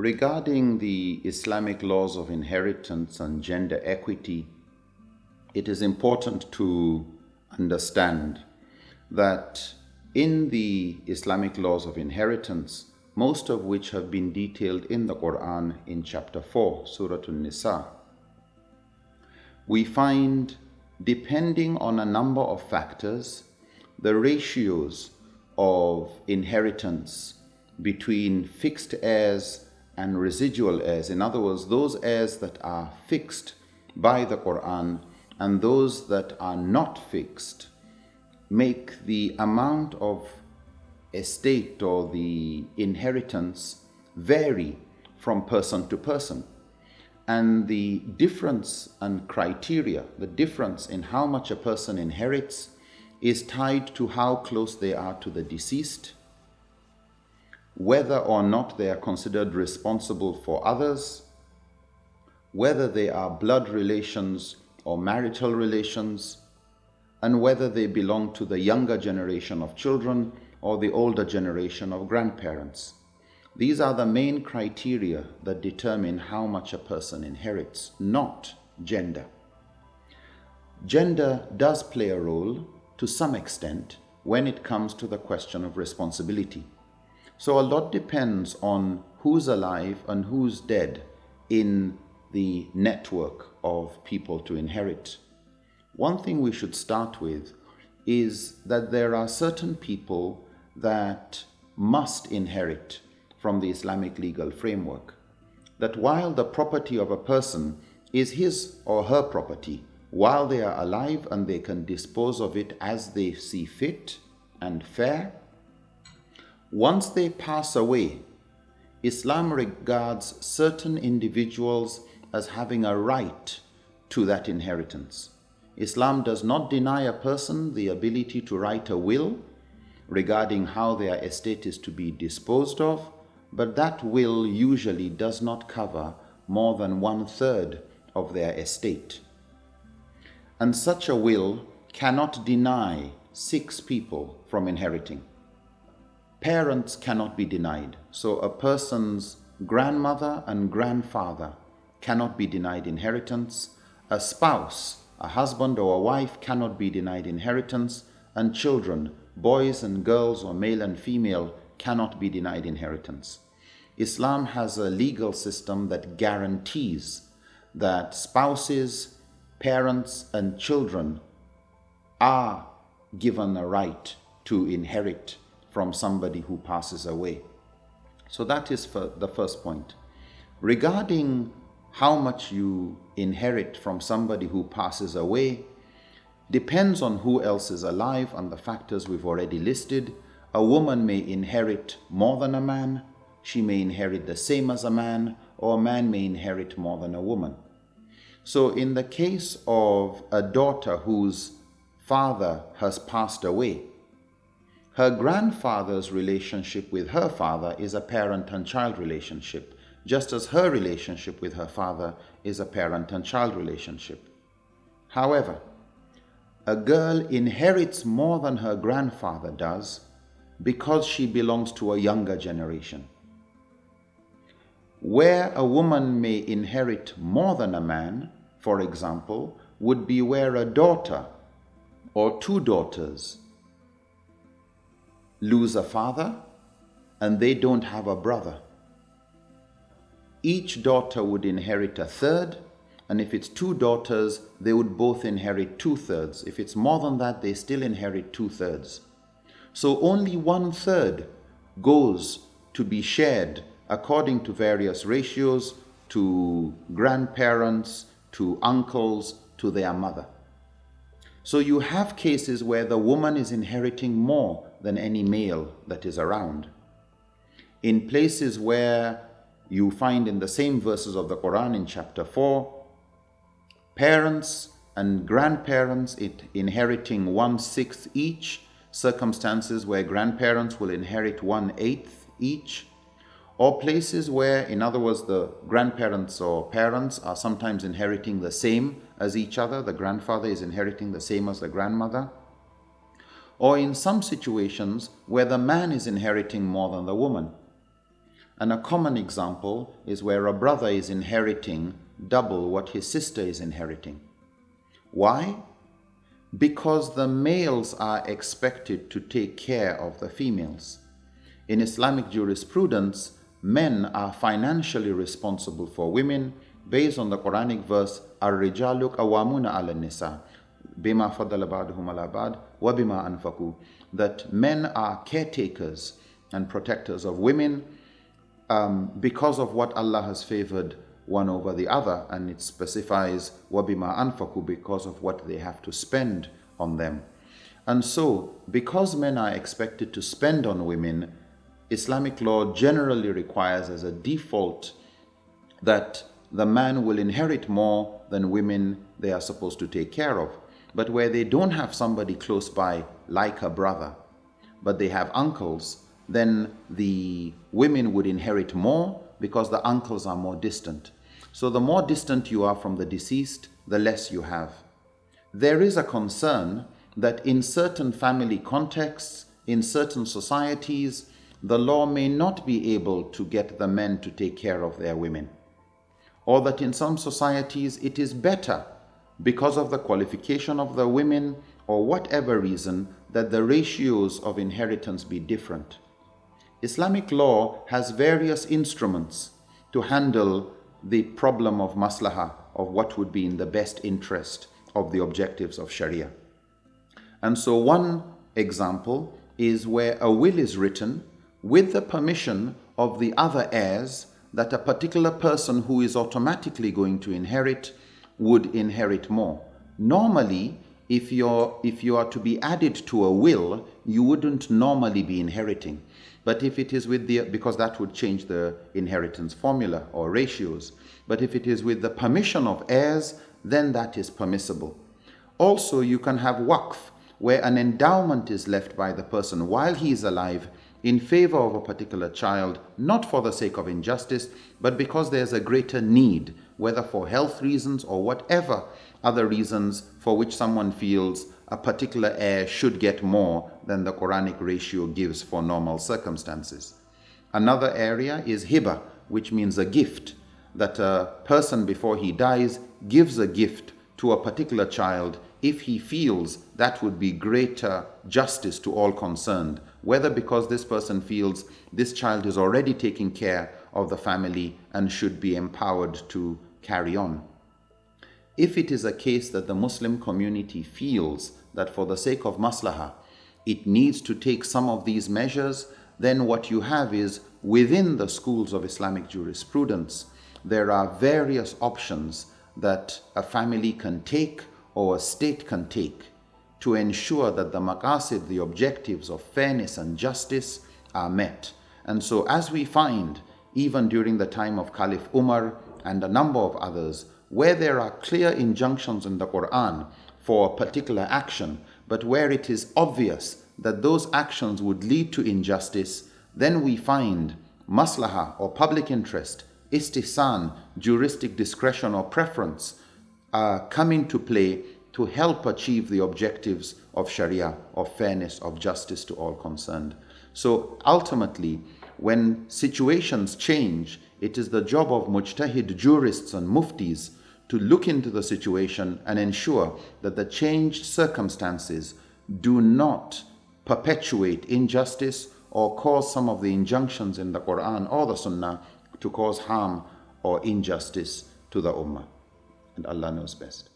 Regarding the Islamic laws of inheritance and gender equity, it is important to understand that in the Islamic laws of inheritance, most of which have been detailed in the Quran in chapter 4, Surah An-Nisa, we find, depending on a number of factors, the ratios of inheritance between fixed heirs and residual heirs. In other words, those heirs that are fixed by the Quran and those that are not fixed make the amount of estate or the inheritance vary from person to person. And the difference and criteria, the difference in how much a person inherits, is tied to how close they are to the deceased, whether or not they are considered responsible for others, whether they are blood relations or marital relations, and whether they belong to the younger generation of children or the older generation of grandparents. These are the main criteria that determine how much a person inherits, not gender. Gender does play a role to some extent when it comes to the question of responsibility. So a lot depends on who's alive and who's dead in the network of people to inherit. One thing we should start with is that there are certain people that must inherit from the Islamic legal framework. That while the property of a person is his or her property, while they are alive and they can dispose of it as they see fit and fair, once they pass away, Islam regards certain individuals as having a right to that inheritance. Islam does not deny a person the ability to write a will regarding how their estate is to be disposed of, but that will usually does not cover more than 1/3 of their estate. And such a will cannot deny 6 people from inheriting. Parents cannot be denied. So a person's grandmother and grandfather cannot be denied inheritance. A spouse, a husband or a wife, cannot be denied inheritance. And children, boys and girls or male and female, cannot be denied inheritance. Islam has a legal system that guarantees that spouses, parents, and children are given a right to inherit from somebody who passes away. So that is for the first point. Regarding how much you inherit from somebody who passes away, depends on who else is alive and the factors we've already listed. A woman may inherit more than a man, she may inherit the same as a man, or a man may inherit more than a woman. So in the case of a daughter whose father has passed away, her grandfather's relationship with her father is a parent and child relationship, just as her relationship with her father is a parent and child relationship. However, a girl inherits more than her grandfather does because she belongs to a younger generation. Where a woman may inherit more than a man, for example, would be where a daughter or 2 daughters lose a father and they don't have a brother. Each daughter would inherit 1/3, and if it's 2 daughters, they would both inherit 2/3. If it's more than that, they still inherit 2/3. So only 1/3 goes to be shared according to various ratios to grandparents, to uncles, to their mother. So you have cases where the woman is inheriting more than any male that is around. In places where you find in the same verses of the Quran in chapter 4, parents and grandparents inheriting 1/6 each, circumstances where grandparents will inherit 1/8 each, or places where, in other words, the grandparents or parents are sometimes inheriting the same as each other, the grandfather is inheriting the same as the grandmother, or in some situations where the man is inheriting more than the woman. And a common example is where a brother is inheriting double what his sister is inheriting. Why? Because the males are expected to take care of the females. In Islamic jurisprudence, men are financially responsible for women based on the Quranic verse, Ar-rijalu qawwamuna 'ala an-nisa bima faddala ba'duhum 'ala ba'd wa bima anfaqu, that men are caretakers and protectors of women because of what Allah has favored one over the other, and it specifies wabima anfaku, because of what they have to spend on them. And so, because men are expected to spend on women, Islamic law generally requires as a default that the man will inherit more than women they are supposed to take care of. But where they don't have somebody close by like a brother, but they have uncles, then the women would inherit more because the uncles are more distant. So the more distant you are from the deceased, the less you have. There is a concern that in certain family contexts, in certain societies, the law may not be able to get the men to take care of their women. Or that in some societies it is better, because of the qualification of the women or whatever reason, that the ratios of inheritance be different. Islamic law has various instruments to handle the problem of maslahah, of what would be in the best interest of the objectives of Sharia. And so one example is where a will is written with the permission of the other heirs, that a particular person who is automatically going to inherit would inherit more. Normally, if you are to be added to a will, you wouldn't normally be inheriting. But if it is with because that would change the inheritance formula or ratios. But if it is with the permission of heirs, then that is permissible. Also, you can have waqf, where an endowment is left by the person while he is alive in favor of a particular child, not for the sake of injustice, but because there's a greater need, whether for health reasons or whatever other reasons for which someone feels a particular heir should get more than the Quranic ratio gives for normal circumstances. Another area is hiba, which means a gift, that a person before he dies gives a gift to a particular child if he feels that would be greater justice to all concerned, whether because this person feels this child is already taking care of the family and should be empowered to carry on. If it is a case that the Muslim community feels that for the sake of maslahah, it needs to take some of these measures, then what you have is, within the schools of Islamic jurisprudence, there are various options that a family can take or a state can take to ensure that the maqasid, the objectives of fairness and justice, are met. And so as we find, even during the time of Caliph Umar and a number of others, where there are clear injunctions in the Quran for a particular action, but where it is obvious that those actions would lead to injustice, then we find maslahah or public interest, istihsan, juristic discretion or preference come into play to help achieve the objectives of Sharia, of fairness, of justice to all concerned. So ultimately, when situations change, it is the job of mujtahid jurists and muftis to look into the situation and ensure that the changed circumstances do not perpetuate injustice or cause some of the injunctions in the Quran or the Sunnah to cause harm or injustice to the Ummah. And Allah knows best.